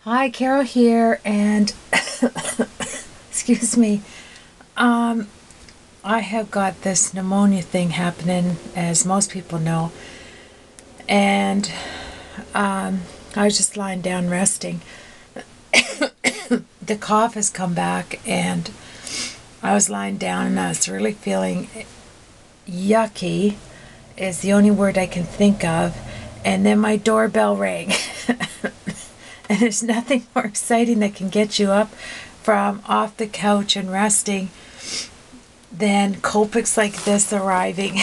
Hi, Carol here, and excuse me. I have got this pneumonia thing happening, as most people know, and I was just lying down resting. The cough has come back, and I was lying down, and I was really feeling yucky, is the only word I can think of, and then my doorbell rang. And there's nothing more exciting that can get you up from off the couch and resting than Copics like this arriving.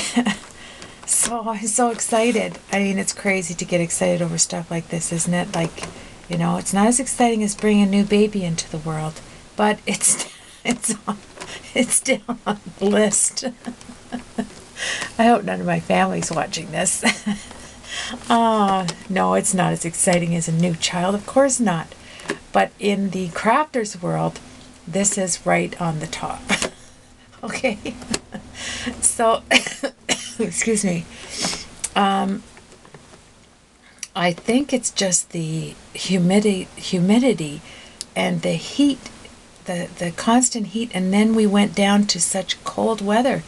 So I'm so excited. I mean, it's crazy to get excited over stuff like this, isn't it? Like, it's not as exciting as bringing a new baby into the world, but it's down on the list. I hope none of my family's watching this. No, it's not as exciting as a new child, of course not. But in the crafters world, this is right on the top. Okay. So, excuse me. I think it's just the humidity and the heat, the constant heat, and then we went down to such cold weather.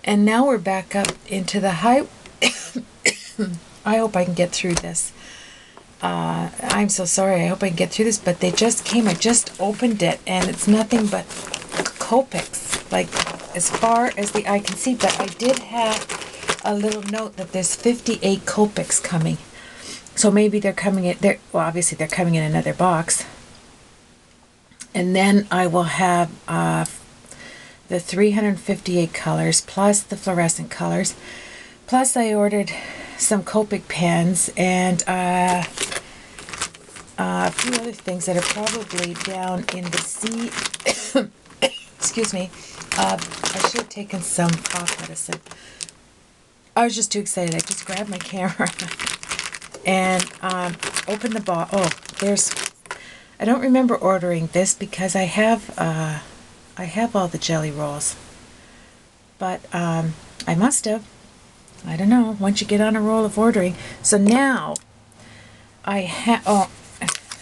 And now we're back up into the high. I hope I can get through this. I'm so sorry. I hope I can get through this. But they just came. I just opened it, and it's nothing but Copics, like as far as the eye can see. But I did have a little note that there's 58 Copics coming. So maybe they're coming in. Well, obviously they're coming in another box. And then I will have the 358 colors plus the fluorescent colors. Plus I ordered some Copic pens and a few other things that are probably down in the sea. Excuse me. I should have taken some cough medicine. I was just too excited. I just grabbed my camera and opened the box. Oh, I don't remember ordering this because I have all the jelly rolls, but I must have. I don't know, once you get on a roll of ordering. So now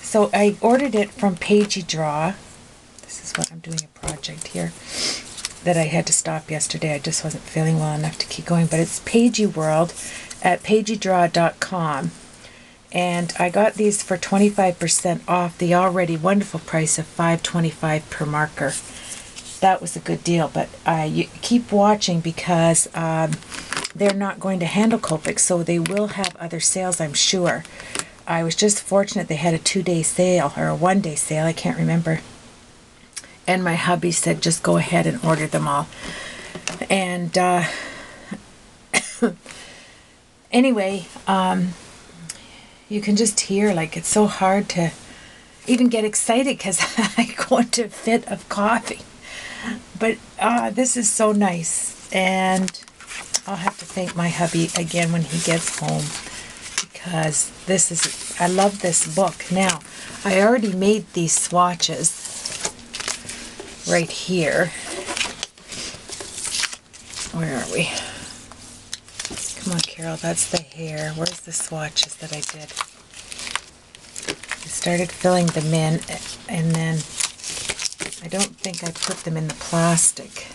so I ordered it from Pagey Draw. This is what I'm doing, a project here that I had to stop yesterday. I just wasn't feeling well enough to keep going, but it's Pagey World at pageydraw.com. And I got these for 25% off the already wonderful price of $5.25 per marker. That was a good deal, but you keep watching because they're not going to handle Copic, so they will have other sales, I'm sure. I was just fortunate they had a 2-day sale, or a 1-day sale, I can't remember. And my hubby said, just go ahead and order them all. And anyway, you can just hear, like, it's so hard to even get excited because I go into a fit of coughing. But this is so nice, and I'll have to thank my hubby again when he gets home, because I love this book. Now, I already made these swatches right here. Where are we? Come on, Carol, that's the hair. Where's the swatches that I did? I started filling them in, and then I don't think I put them in the plastic,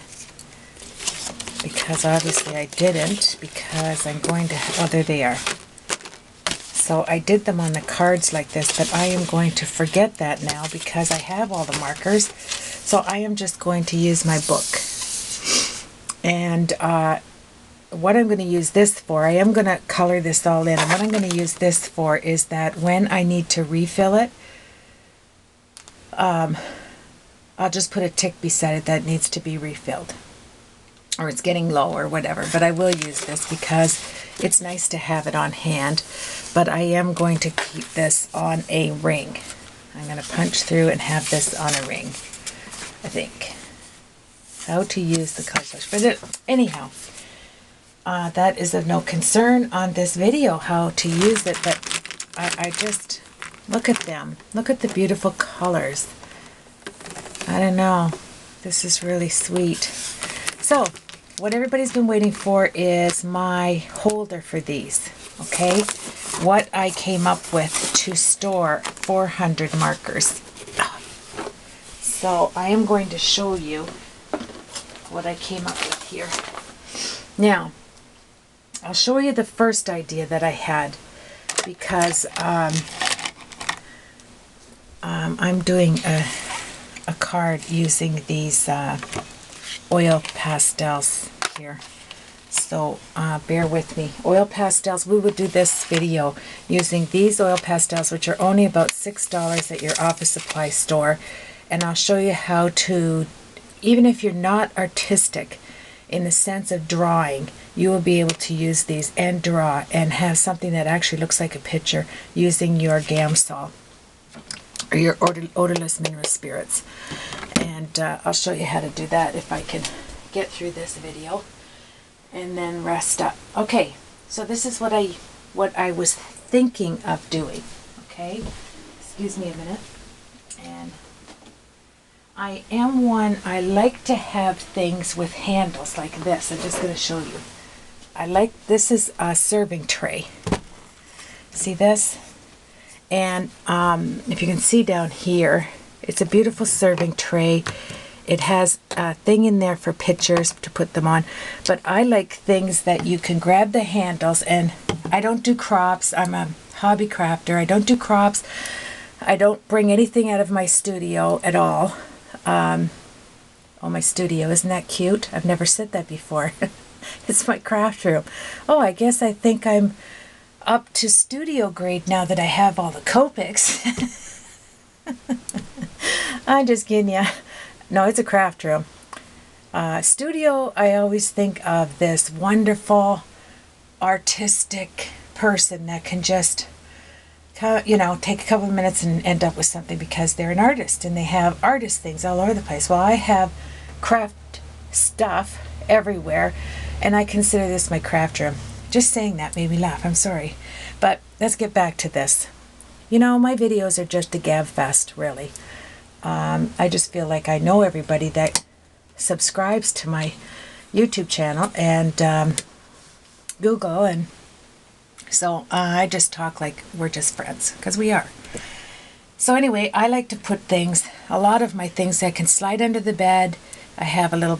because obviously I didn't, because I'm going to, oh, there they are. So I did them on the cards like this, but I am going to forget that now because I have all the markers. So I am just going to use my book. And what I'm going to use this for, I am going to color this all in, and what I'm going to use this for is that when I need to refill it, I'll just put a tick beside it that needs to be refilled, or it's getting low or whatever. But I will use this because it's nice to have it on hand. But I am going to keep this on a ring. I'm going to punch through and have this on a ring, I think. How to use the color swatch. But anyhow, that is of no concern on this video, how to use it. But I just, look at them. Look at the beautiful colors. I don't know. This is really sweet. So, what everybody's been waiting for is my holder for these, okay? What I came up with to store 400 markers. So I am going to show you what I came up with here. Now, I'll show you the first idea that I had, because I'm doing a card using these oil pastels here. So bear with me. Oil pastels, we would do this video using these oil pastels, which are only about $6 at your office supply store. And I'll show you how to, even if you're not artistic in the sense of drawing, you will be able to use these and draw and have something that actually looks like a picture using your Gamsol or your odorless mineral spirits. And I'll show you how to do that if I can get through this video and then rest up. Okay, so this is what I was thinking of doing. Okay, excuse me a minute. And I like to have things with handles like this. I'm just going to show you. This is a serving tray. See this? And if you can see down here, it's a beautiful serving tray. It has a thing in there for pictures to put them on. But I like things that you can grab the handles, and I don't do crops. I'm a hobby crafter. I don't do crops. I don't bring anything out of my studio at all. Oh, my studio, isn't that cute? I've never said that before. It's my craft room. Oh, I guess I think I'm up to studio grade now that I have all the Copics. I'm just kidding ya. No, it's a craft room. Studio, I always think of this wonderful artistic person that can just, you know, take a couple of minutes and end up with something because they're an artist and they have artist things all over the place. Well, I have craft stuff everywhere, and I consider this my craft room. Just saying that made me laugh. I'm sorry. But let's get back to this. You know, my videos are just a gab fest, really. I just feel like I know everybody that subscribes to my YouTube channel and Google, and so I just talk like we're just friends, because we are. So anyway, I like to put things, a lot of my things that can slide under the bed. I have a little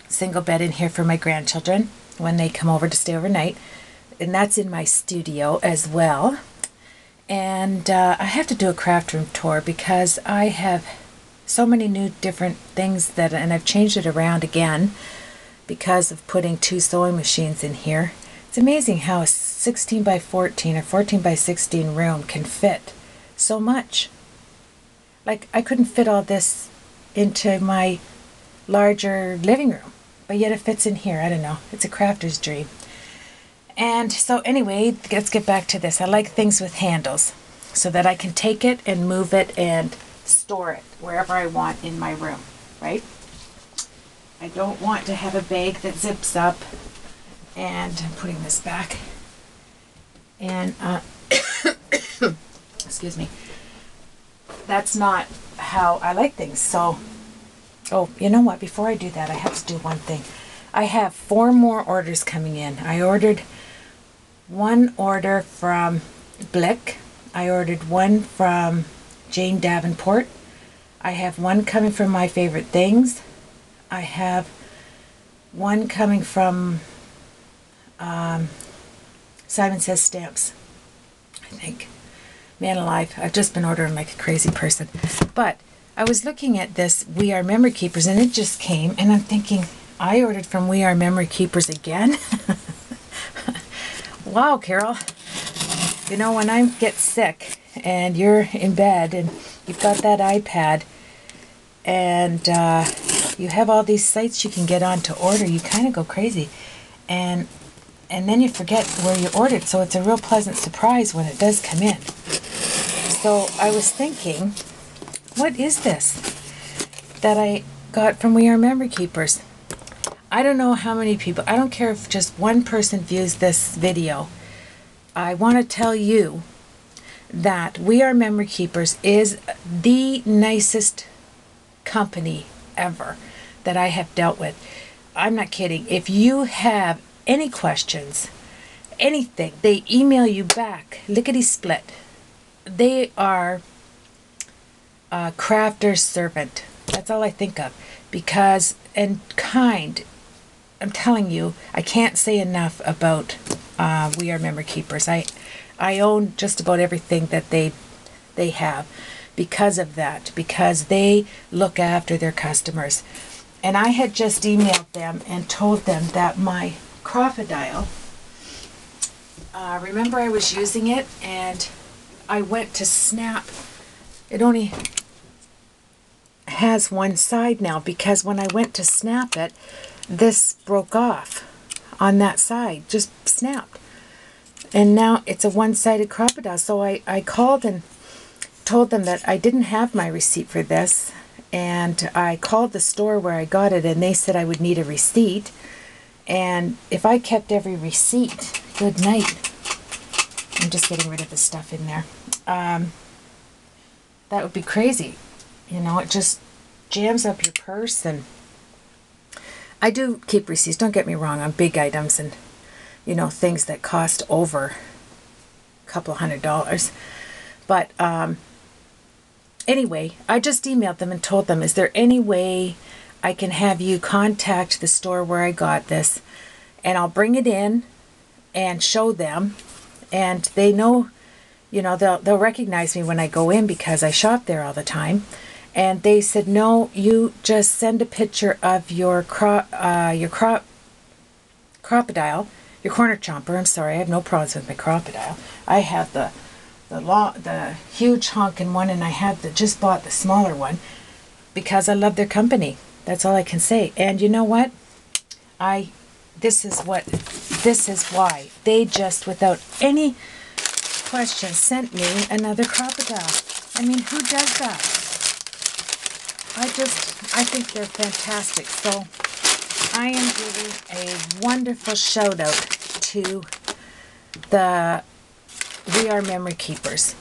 single bed in here for my grandchildren when they come over to stay overnight, and that's in my studio as well. And I have to do a craft room tour because I have so many new different things that, and I've changed it around again because of putting 2 sewing machines in here. It's amazing how a 16 by 14 or 14 by 16 room can fit so much. Like, I couldn't fit all this into my larger living room, but yet it fits in here. I don't know. It's a crafter's dream. And so anyway, let's get back to this. I like things with handles so that I can take it and move it and store it wherever I want in my room, right? I don't want to have a bag that zips up. And I'm putting this back. And, excuse me. That's not how I like things. So, oh, you know what? Before I do that, I have to do one thing. I have 4 more orders coming in. I ordered 1 order from Blick. I ordered 1 from Jane Davenport. I have 1 coming from My Favorite Things. I have 1 coming from Simon Says Stamps, I think. Man alive, I've just been ordering like a crazy person. But I was looking at this We Are Memory Keepers, and it just came, and I'm thinking, I ordered from We Are Memory Keepers again? Wow, Carol. You know, when I get sick and you're in bed and you've got that iPad and you have all these sites you can get on to order, you kind of go crazy. And then you forget where you ordered, so it's a real pleasant surprise when it does come in. So I was thinking, what is this that I got from We Are Memory Keepers? I don't know how many people, I don't care if just one person views this video. I want to tell you that We Are Memory Keepers is the nicest company ever that I have dealt with. I'm not kidding. If you have any questions, anything, they email you back, lickety split. They are crafter's servant. That's all I think of. Because, and kind, I'm telling you, I can't say enough about We Are Memory Keepers. I own just about everything that they have because of that, because they look after their customers. And I had just emailed them and told them that my crocodile, remember I was using it and I went to snap. It only has one side now because when I went to snap it, this broke off on that side, just snapped. And now it's a one-sided crocodile. So I called and told them that I didn't have my receipt for this. And I called the store where I got it and they said I would need a receipt. And if I kept every receipt, good night. I'm just getting rid of the stuff in there. That would be crazy. You know, it just jams up your purse. And I do keep receipts, don't get me wrong, on big items and, you know, things that cost over a couple $100. But anyway, I just emailed them and told them, is there any way I can have you contact the store where I got this and I'll bring it in and show them, and they know, you know, they'll recognize me when I go in because I shop there all the time. And they said, no, you just send a picture of your crocodile, your corner chomper. I'm sorry, I have no problems with my crocodile. I have the huge honking one, and I have just bought the smaller one because I love their company. That's all I can say. And you know what? This is why they just, without any question, sent me another crocodile. I mean, who does that? I think they're fantastic. So I am giving a wonderful shout out to the We Are Memory Keepers.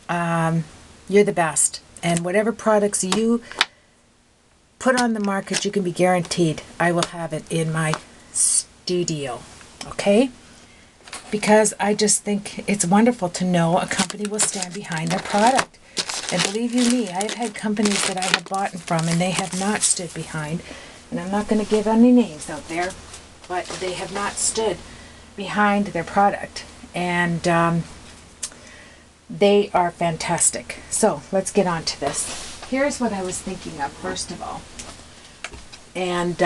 You're the best. And whatever products you put on the market, you can be guaranteed I will have it in my studio. Okay? Because I just think it's wonderful to know a company will stand behind their product. And believe you me, I have had companies that I have bought from and they have not stood behind. And I'm not going to give any names out there, but they have not stood behind their product. And they are fantastic. So let's get on to this. Here's what I was thinking of, first of all. And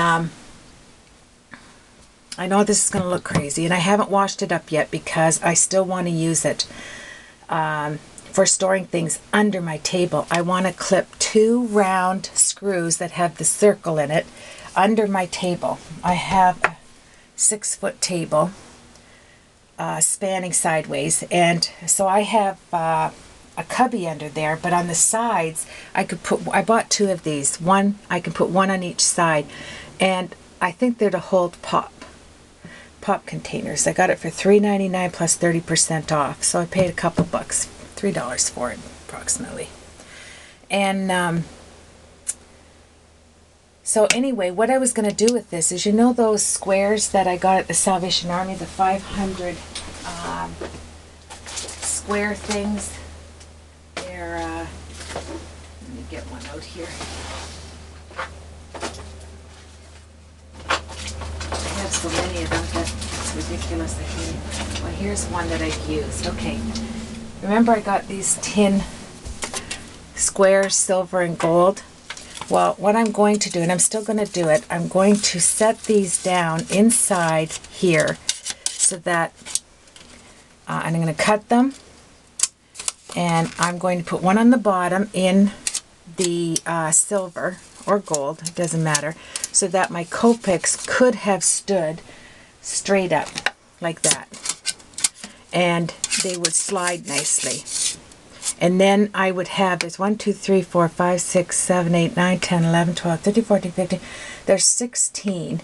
I know this is going to look crazy, and I haven't washed it up yet because I still want to use it for storing things under my table. I want to clip 2 round screws that have the circle in it under my table. I have a 6-foot table spanning sideways, and so I have a cubby under there, but on the sides I bought 2 of these. I can put 1 on each side, and I think they're to hold pop containers. I got it for $3.99 plus 30% off, so I paid a couple bucks, $3 for it approximately. And so anyway, what I was going to do with this is, you know those squares that I got at the Salvation Army, the 500 square things? They're, let me get one out here. I have so many of them that it's ridiculous. Well, here's one that I've used. Okay, remember I got these tin squares, silver and gold? Well, what I'm going to do, and I'm still going to do it, I'm going to set these down inside here so that, and I'm going to cut them, and I'm going to put one on the bottom in the silver or gold, it doesn't matter, so that my Copics could have stood straight up like that, and they would slide nicely. And then I would have, there's 1, 2, 3, 4, 5, 6, 7, 8, 9, 10, 11, 12, 13, 14, 15. There's 16.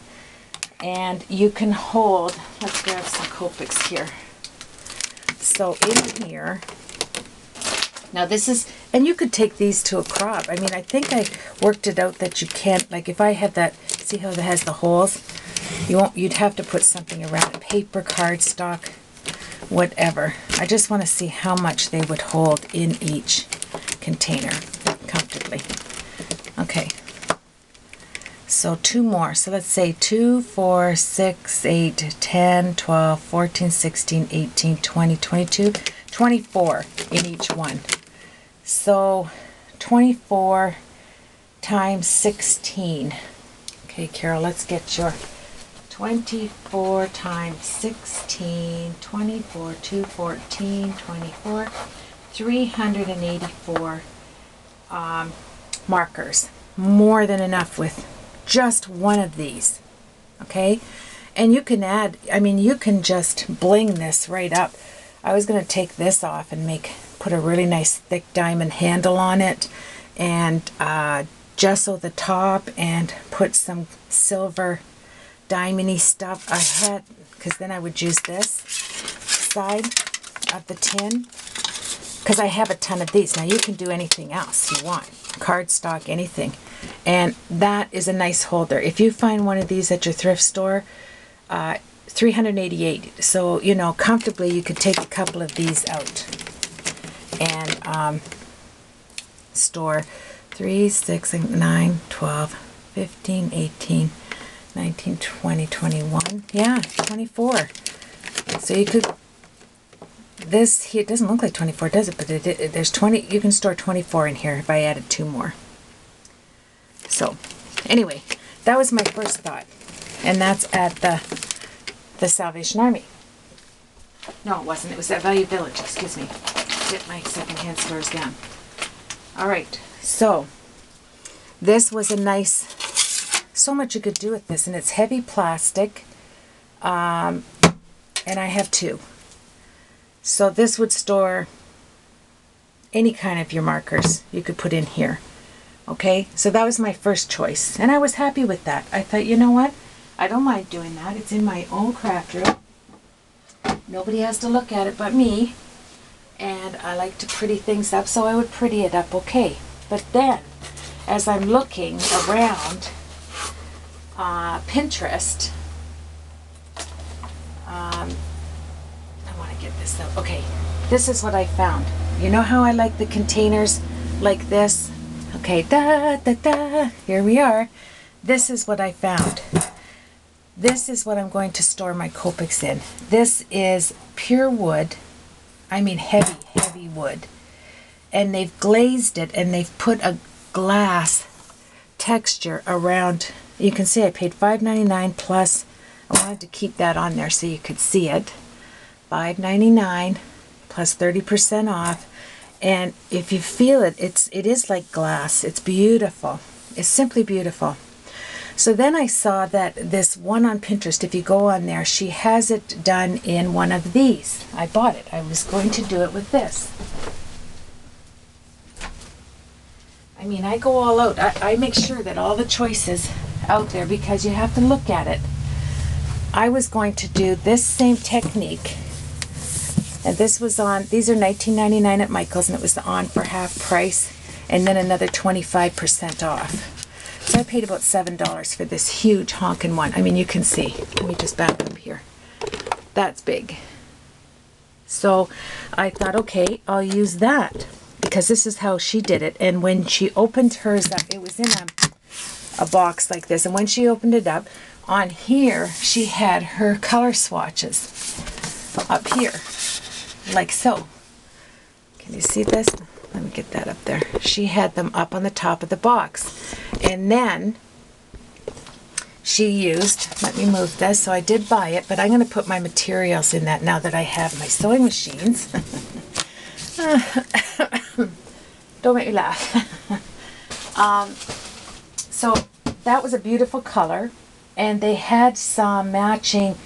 And you can hold, let's grab some Copics here. So in here, now this is, and you could take these to a crop. I mean, I think I worked it out that you can't, like if I have that, see how it has the holes? You'd have to put something around it, paper, cardstock, whatever. I just want to see how much they would hold in each. container comfortably. Okay. So 2 more. So let's say 2, 4, 6, 8, 10, 12, 14, 16, 18, 20, 22, 24 in each one. So 24 times 16. Okay, Carol, let's get your 24 times 16, 24, 214, 24, 384 markers. More than enough with just one of these. Okay? And you can add, I mean, you can just bling this right up. I was going to take this off and put a really nice thick diamond handle on it, and gesso the top and put some silver diamondy stuff I had, because then I would use this side of the tin, because I have a ton of these. Now you can do anything else you want, cardstock, anything, and that is a nice holder. If you find one of these at your thrift store, 388, so you know comfortably you could take a couple of these out and store 3, 6, 9, 12, 15, 18, 19, 20, 21, yeah, 24. So you could, this here, it doesn't look like 24, does it? But there's 20, you can store 24 in here if I added 2 more. So anyway, that was my first thought, and that's at the Salvation Army. No, it wasn't. It was at Value Village, excuse me. Get my secondhand stores down. All right, so this was a nice, so much you could do with this, and it's heavy plastic, and I have 2. So this would store any kind of your markers you could put in here. Okay, so that was my first choice, and I was happy with that. I thought, you know what? I don't mind doing that. It's in my own craft room. Nobody has to look at it but me, and I like to pretty things up, so I would pretty it up okay. But then, as I'm looking around Pinterest, I want to get this out. Okay, this is what I found. You know how I like the containers like this? Okay, here we are. This is what I found. This is what I'm going to store my Copics in. This is pure wood. I mean heavy, heavy wood. And they've glazed it, and they've put a glass texture around. You can see I paid $5.99 plus, I wanted to keep that on there so you could see it. $5.99 plus 30% off. And if you feel it, it is like glass. It's beautiful. It's simply beautiful. So then I saw that this one on Pinterest, if you go on there, she has it done in one of these. I bought it. I was going to do it with this. I mean, I go all out. I make sure that all the choices out there, because you have to look at it. I was going to do this same technique, and this was on, these are $19.99 at Michael's, and it was on for half price, and then another 25% off. So I paid about $7 for this huge honkin' one. I mean, you can see. Let me just back up here. That's big. So I thought, okay, I'll use that, because this is how she did it. And when she opened hers up, it was in a box like this. And when she opened it up, on here, she had her color swatches up here, like so. Can you see this? Let me get that up there. She had them up on the top of the box. And then she used, let me move this, so I did buy it, but I'm going to put my materials in that now that I have my sewing machines. Don't make me laugh. So that was a beautiful color, and they had some matching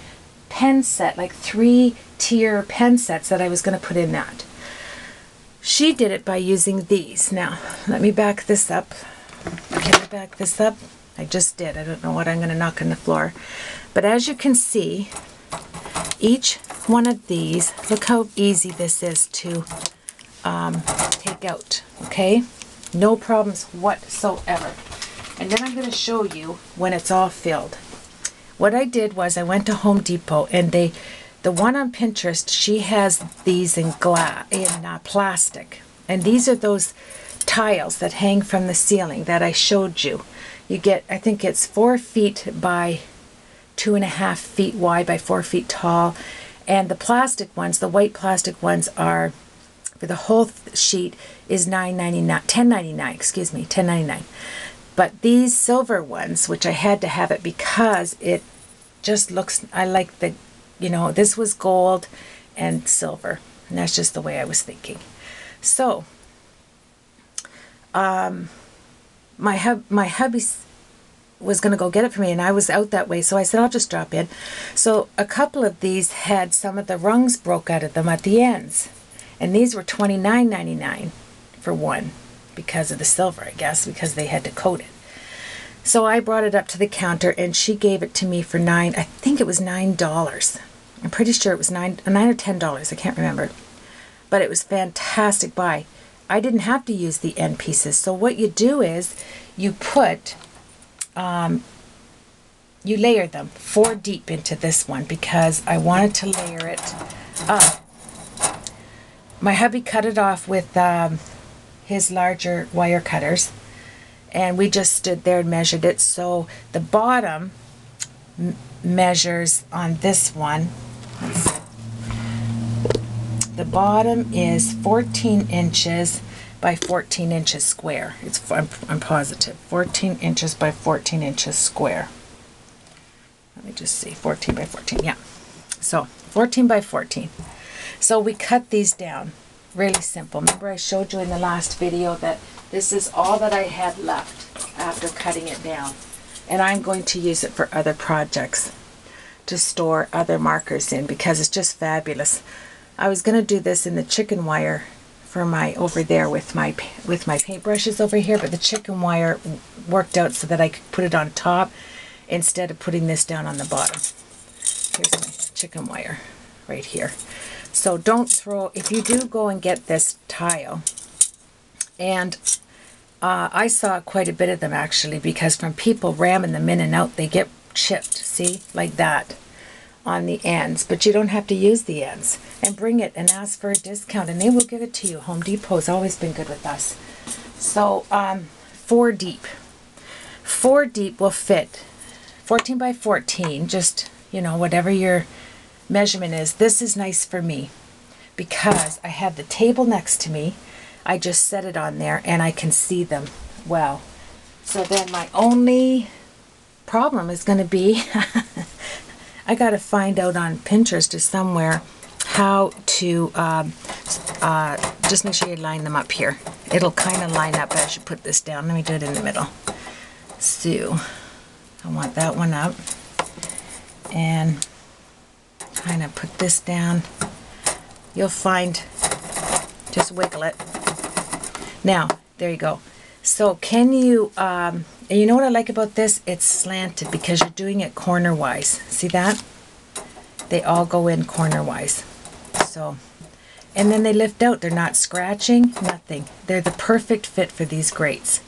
pen set, like 3-tier pen sets that I was going to put in that. She did it by using these. Now, let me back this up. Can I back this up? I just did. I don't know what I'm going to knock on the floor. But as you can see, each one of these, look how easy this is to take out, okay? No problems whatsoever. And then I'm going to show you when it's all filled. What I did was I went to Home Depot, and the one on Pinterest, she has these in plastic. And these are those tiles that hang from the ceiling that I showed you. You get, I think it's 4 feet by 2.5 feet wide by 4 feet tall. And the plastic ones, the white plastic ones, are, for the whole sheet, is $10.99, excuse me, $10.99. But these silver ones, which I had to have it because it just looks, I like the, you know, this was gold and silver. And that's just the way I was thinking. So, my hubby was going to go get it for me, and I was out that way, so I said I'll just drop in. So a couple of these had some of the rungs broke out of them at the ends, and these were $29.99 for one, because of the silver, I guess, because they had to coat it. So I brought it up to the counter, and she gave it to me for I think it was $9. I'm pretty sure it was $9 or $10, I can't remember. But it was fantastic buy. I didn't have to use the end pieces. So what you do is you put, you layer them 4 deep into this one because I wanted to layer it up. My hubby cut it off with his larger wire cutters, and we just stood there and measured it. So the bottom measures on this one, let's see. The bottom is 14 inches by 14 inches square. I'm positive. 14 inches by 14 inches square. Let me just see. 14 by 14. Yeah. So 14 by 14. So we cut these down. Really simple. Remember I showed you in the last video that this is all that I had left after cutting it down. And I'm going to use it for other projects to store other markers in because it's just fabulous. I was going to do this in the chicken wire for my over there with my paintbrushes over here, but the chicken wire worked out so that I could put it on top instead of putting this down on the bottom. Here's my chicken wire right here. So don't throw, if you do go and get this tile, and I saw quite a bit of them actually, because from people ramming them in and out, they get chipped, see, like that on the ends, but you don't have to use the ends. And bring it and ask for a discount and they will give it to you. Home Depot's always been good with us. So 4 deep. 4 deep will fit 14 by 14, just, you know, whatever your measurement is. This is nice for me because I have the table next to me. I just set it on there and I can see them well. So then my only problem is going to be I got to find out on Pinterest or somewhere how to just make sure you line them up here. It'll kind of line up as you put this down. Let me do it in the middle. So I want that one up and kind of put this down. You'll find, just wiggle it. Now, there you go. So can you, and you know what I like about this? It's slanted because you're doing it corner-wise. See that? They all go in corner-wise. So, and then they lift out. They're not scratching, nothing. They're the perfect fit for these grates.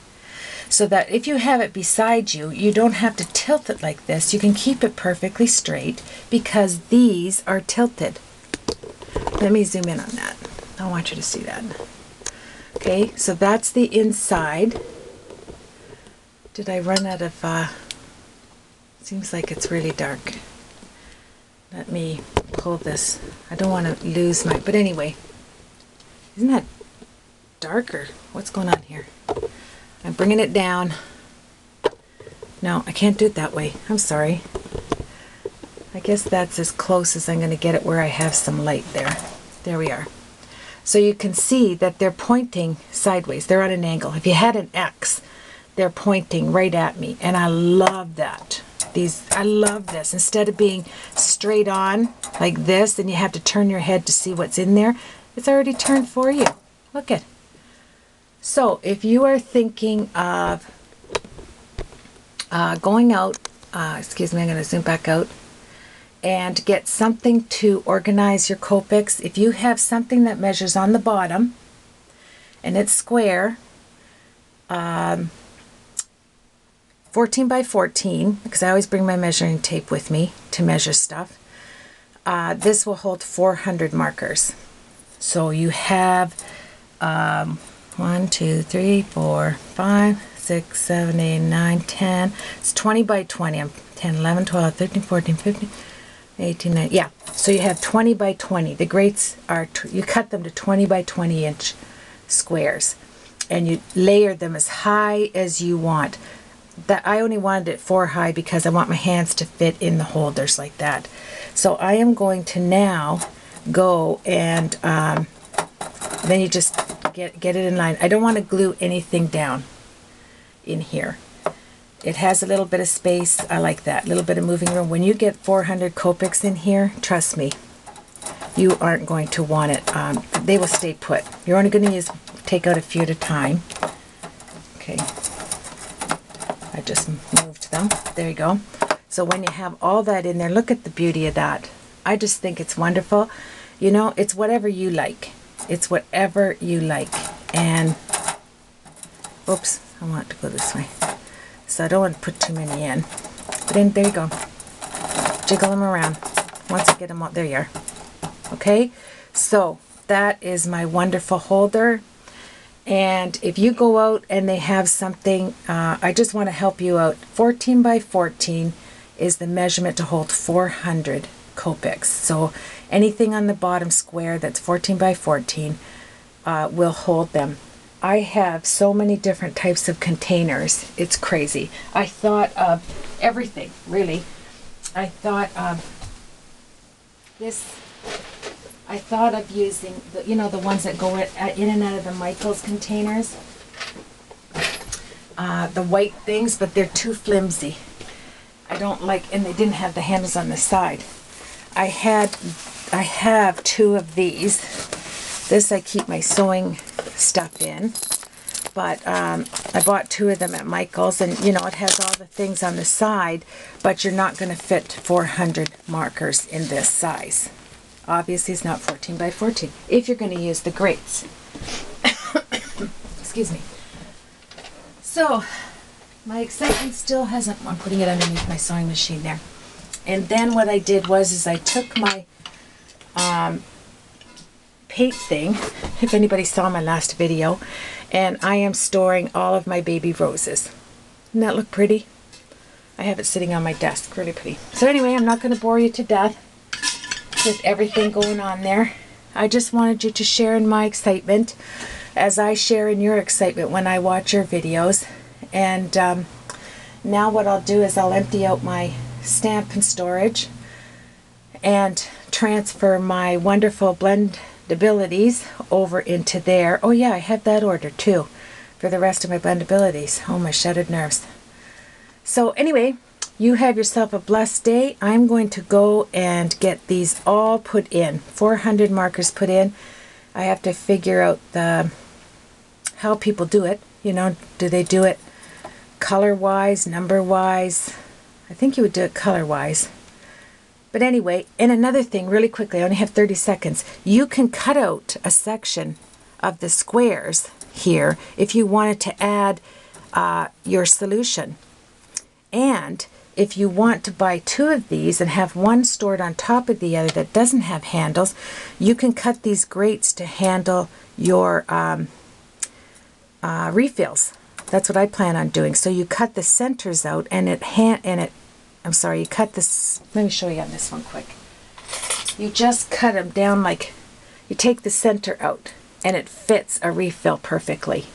So that if you have it beside you, you don't have to tilt it like this. You can keep it perfectly straight because these are tilted. Let me zoom in on that. I want you to see that. Okay, so that's the inside. Did I run out of, seems like it's really dark. Let me pull this. I don't want to lose my, but anyway, isn't that darker? What's going on here? I'm bringing it down. No, I can't do it that way. I'm sorry. I guess that's as close as I'm going to get it where I have some light there. There we are. So you can see that they're pointing sideways. They're at an angle. If you had an X, they're pointing right at me. And I love that. I love this. Instead of being straight on like this, and you have to turn your head to see what's in there, it's already turned for you. Look at. So if you are thinking of going out, excuse me, I'm going to zoom back out, and get something to organize your Copics. If you have something that measures on the bottom and it's square, 14 by 14, because I always bring my measuring tape with me to measure stuff. This will hold 400 markers. So you have, 1, 2, 3, 4, 5, 6, 7, 8, 9, 10. It's 20 by 20. I'm 10, 11, 12, 13, 14, 15, 18, 19. Yeah, so you have 20 by 20. The grates are, you cut them to 20 by 20 inch squares. And you layer them as high as you want. That I only wanted it 4 high because I want my hands to fit in the holders like that. So I am going to now go and then you just get it in line. I don't want to glue anything down in here. It has a little bit of space. I like that. A little bit of moving room. When you get 400 Copics in here, trust me, you aren't going to want it. They will stay put. You're only going to take out a few at a time. Okay. I just moved them. There you go. So when you have all that in there, look at the beauty of that. I just think it's wonderful. You know, it's whatever you like. It's whatever you like. And, oops, I want to go this way. So I don't want to put too many in. But then, there you go. Jiggle them around. Once I get them out, there you are. Okay, so that is my wonderful holder. And if you go out and they have something, I just want to help you out. 14 by 14 is the measurement to hold 400 Copics. So anything on the bottom square that's 14 by 14 will hold them. I have so many different types of containers. It's crazy. I thought of everything, really. I thought of this. I thought of using, the, you know, the ones that go in and out of the Michaels containers. The white things, but they're too flimsy. I don't like, and they didn't have the handles on the side. I have 2 of these. This I keep my sewing stuff in. But I bought 2 of them at Michaels, and you know, it has all the things on the side, but you're not going to fit 400 markers in this size. Obviously, it's not 14 by 14 if you're going to use the grates. Excuse me. So, my excitement still hasn't... I'm putting it underneath my sewing machine there. And then what I did was I took my paint thing, if anybody saw my last video, and I am storing all of my baby roses. Doesn't that look pretty? I have it sitting on my desk. Really pretty. So anyway, I'm not going to bore you to death with everything going on there. I just wanted you to share in my excitement as I share in your excitement when I watch your videos. And now what I'll do is I'll empty out my stamp and storage and transfer my wonderful blendabilities over into there. Oh yeah, I have that order too for the rest of my blendabilities. Oh, my shattered nerves. So anyway, you have yourself a blessed day. I'm going to go and get these all put in. 400 markers put in. I have to figure out how people do it. You know, do they do it color-wise, number-wise? I think you would do it color-wise. But anyway, and another thing, really quickly, I only have 30 seconds. You can cut out a section of the squares here if you wanted to add your solution. And if you want to buy 2 of these and have one stored on top of the other that doesn't have handles, you can cut these grates to handle your refills. That's what I plan on doing. So you cut the centers out, and I'm sorry, you cut this. Let me show you on this one quick. You just cut them down like you take the center out, and it fits a refill perfectly.